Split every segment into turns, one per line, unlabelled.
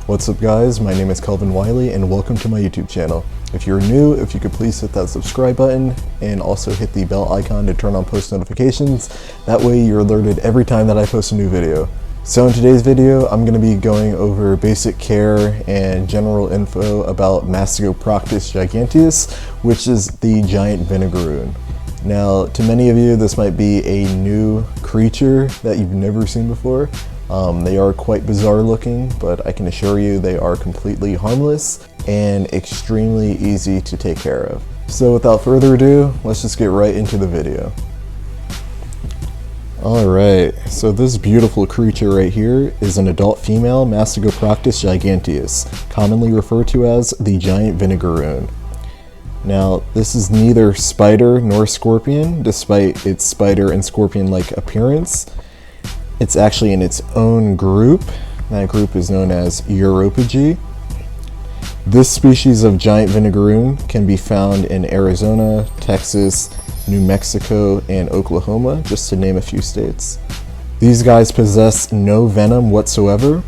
What's up guys, my name is Kelvin Wiley and welcome to my YouTube channel. If you're new, if you could please hit that subscribe button and also hit the bell icon to turn on post notifications. That way you're alerted every time that I post a new video. So in today's video, I'm going to be going over basic care and general info about Mastigoproctus giganteus, which is the giant Vinegaroon. Now, to many of you, this might be a new creature that you've never seen before. They are quite bizarre looking, but I can assure you they are completely harmless and extremely easy to take care of. So without further ado, let's just get right into the video. Alright, so this beautiful creature right here is an adult female Mastigoproctus giganteus, commonly referred to as the giant Vinegaroon. Now, this is neither spider nor scorpion, despite its spider and scorpion-like appearance. It's actually in its own group. That group is known as Europygi. This species of giant Vinegaroon can be found in Arizona, Texas, New Mexico, and Oklahoma, just to name a few states. These guys possess no venom whatsoever.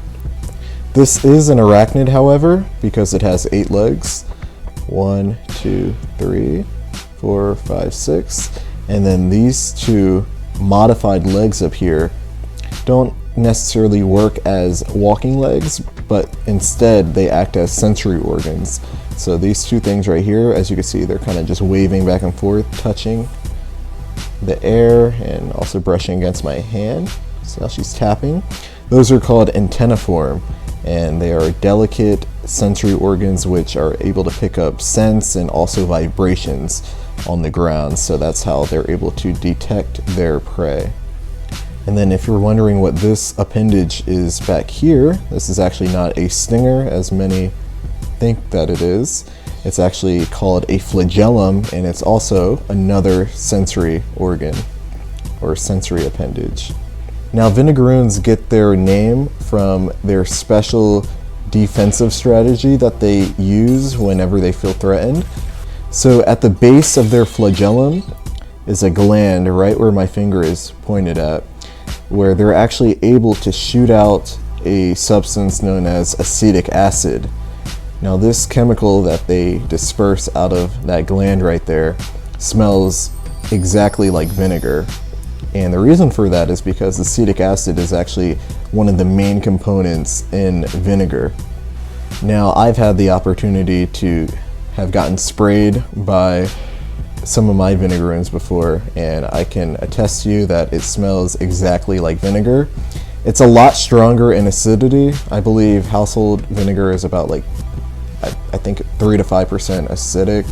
This is an arachnid, however, because it has 8 legs. 1, 2, 3, 4, 5, 6. And then these 2 modified legs up here don't necessarily work as walking legs, but instead they act as sensory organs. So these 2 things right here, as you can see, they're kind of just waving back and forth, touching the air and also brushing against my hand. See how she's tapping? Those are called antenniform, and they are delicate sensory organs which are able to pick up scents and also vibrations on the ground. So that's how they're able to detect their prey. And then if you're wondering what this appendage is back here, this is actually not a stinger as many think that it is. It's actually called a flagellum, and it's also another sensory organ or sensory appendage. Now, Vinegaroons get their name from their special defensive strategy that they use whenever they feel threatened. So at the base of their flagellum is a gland right where my finger is pointed at, where they're actually able to shoot out a substance known as acetic acid. Now, this chemical that they disperse out of that gland right there smells exactly like vinegar. And the reason for that is because acetic acid is actually one of the main components in vinegar. Now, I've had the opportunity to have gotten sprayed by some of my Vinegaroons before, and I can attest to you that it smells exactly like vinegar. It's a lot stronger in acidity. I believe household vinegar is about I think 3 to 5% acidic.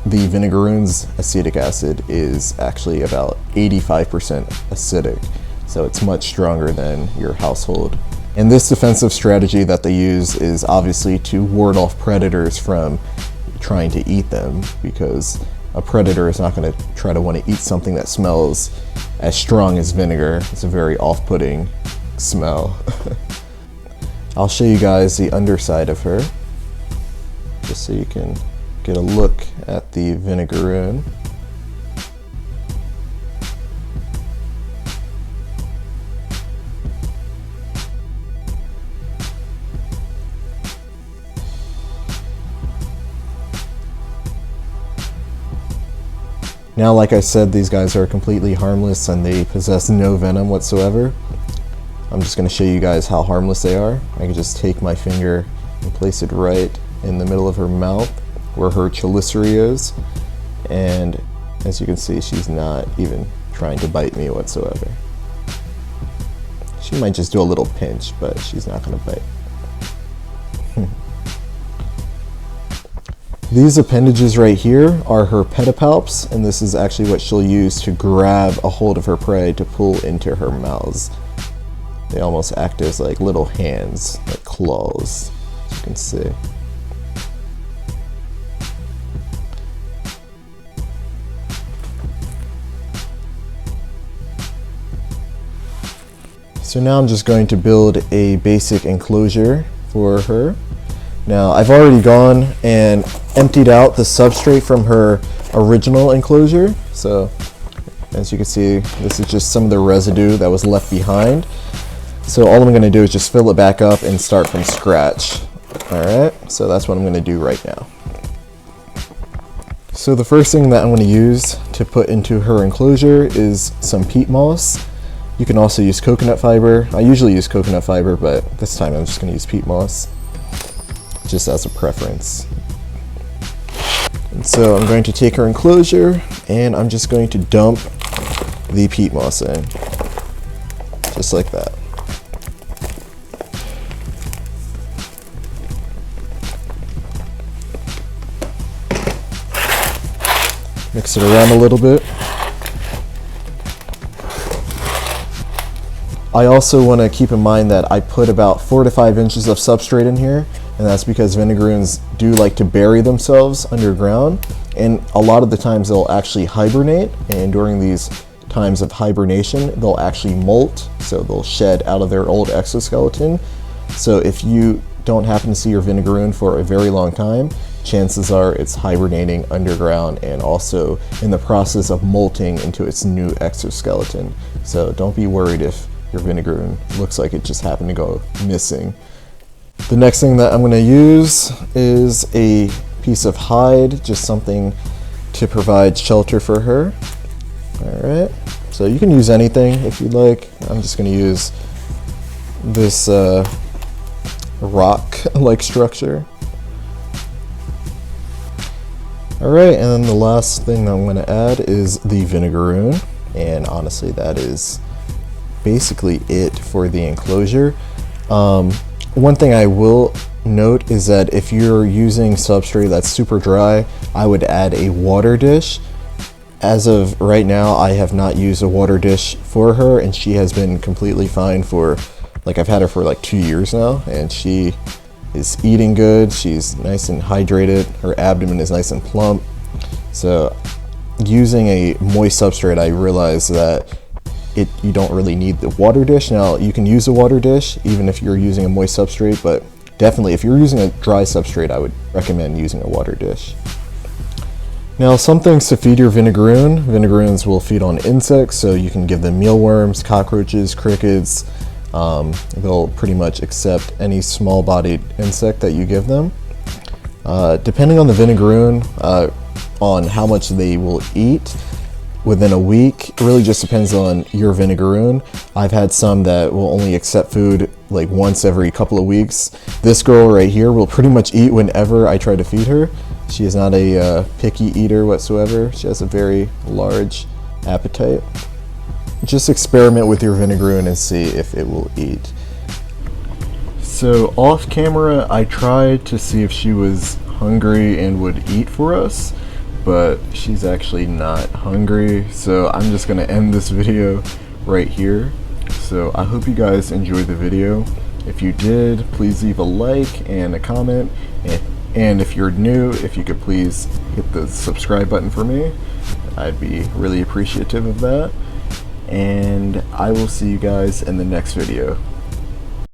The Vinegaroon's acetic acid is actually about 85% acidic, so it's much stronger than your household. And this defensive strategy that they use is obviously to ward off predators from trying to eat them, because a predator is not going to try to want to eat something that smells as strong as vinegar. It's a very off-putting smell. I'll show you guys the underside of her, just so you can get a look at the Vinegaroon. Now, like I said, these guys are completely harmless and they possess no venom whatsoever. I'm just going to show you guys how harmless they are. I can just take my finger and place it right in the middle of her mouth where her chelicerae is, and as you can see, she's not even trying to bite me whatsoever. She might just do a little pinch, but she's not going to bite. These appendages right here are her pedipalps, and this is actually what she'll use to grab a hold of her prey to pull into her mouths. They almost act as like little hands, like claws, as you can see. So now I'm just going to build a basic enclosure for her. Now, I've already gone and emptied out the substrate from her original enclosure. So as you can see, this is just some of the residue that was left behind. So all I'm going to do is just fill it back up and start from scratch. Alright, so that's what I'm going to do right now. So the first thing that I'm going to use to put into her enclosure is some peat moss. You can also use coconut fiber. I usually use coconut fiber, but this time I'm just going to use peat moss, just as a preference. And so I'm going to take her enclosure and I'm just going to dump the peat moss in, just like that. Mix it around a little bit. I also want to keep in mind that I put about 4 to 5 inches of substrate in here, and that's because Vinegaroons do like to bury themselves underground, and a lot of the times they'll actually hibernate, and during these times of hibernation they'll actually molt, so they'll shed out of their old exoskeleton. So if you don't happen to see your Vinegaroon for a very long time, chances are it's hibernating underground and also in the process of molting into its new exoskeleton. So don't be worried if your Vinegaroon looks like it just happened to go missing. The next thing that I'm going to use is a piece of hide, just something to provide shelter for her. Alright, so you can use anything if you'd like. I'm just going to use this rock-like structure. Alright, and then the last thing that I'm going to add is the Vinegaroon, and honestly that is basically it for the enclosure. One thing I will note is that if you're using substrate that's super dry, I would add a water dish. As of right now, I have not used a water dish for her, and she has been completely fine for, like, I've had her for like 2 years now, and she is eating good. She's nice and hydrated. Her abdomen is nice and plump. So using a moist substrate, I realized that you don't really need the water dish. Now you can use a water dish even if you're using a moist substrate, but definitely if you're using a dry substrate, I would recommend using a water dish. Now some things to feed your Vinegaroon. Vinegaroons will feed on insects, so you can give them mealworms, cockroaches, crickets. They'll pretty much accept any small-bodied insect that you give them. Depending on the Vinegaroon, on how much they will eat within a week, it really just depends on your Vinegaroon. I've had some that will only accept food like once every couple of weeks. This girl right here will pretty much eat whenever I try to feed her. She is not a picky eater whatsoever. She has a very large appetite. Just experiment with your Vinegaroon and see if it will eat. So off camera, I tried to see if she was hungry and would eat for us, but she's actually not hungry. So I'm just gonna end this video right here. So I hope you guys enjoyed the video. If you did, please leave a like and a comment. And if you're new, if you could please hit the subscribe button for me, I'd be really appreciative of that. And I will see you guys in the next video.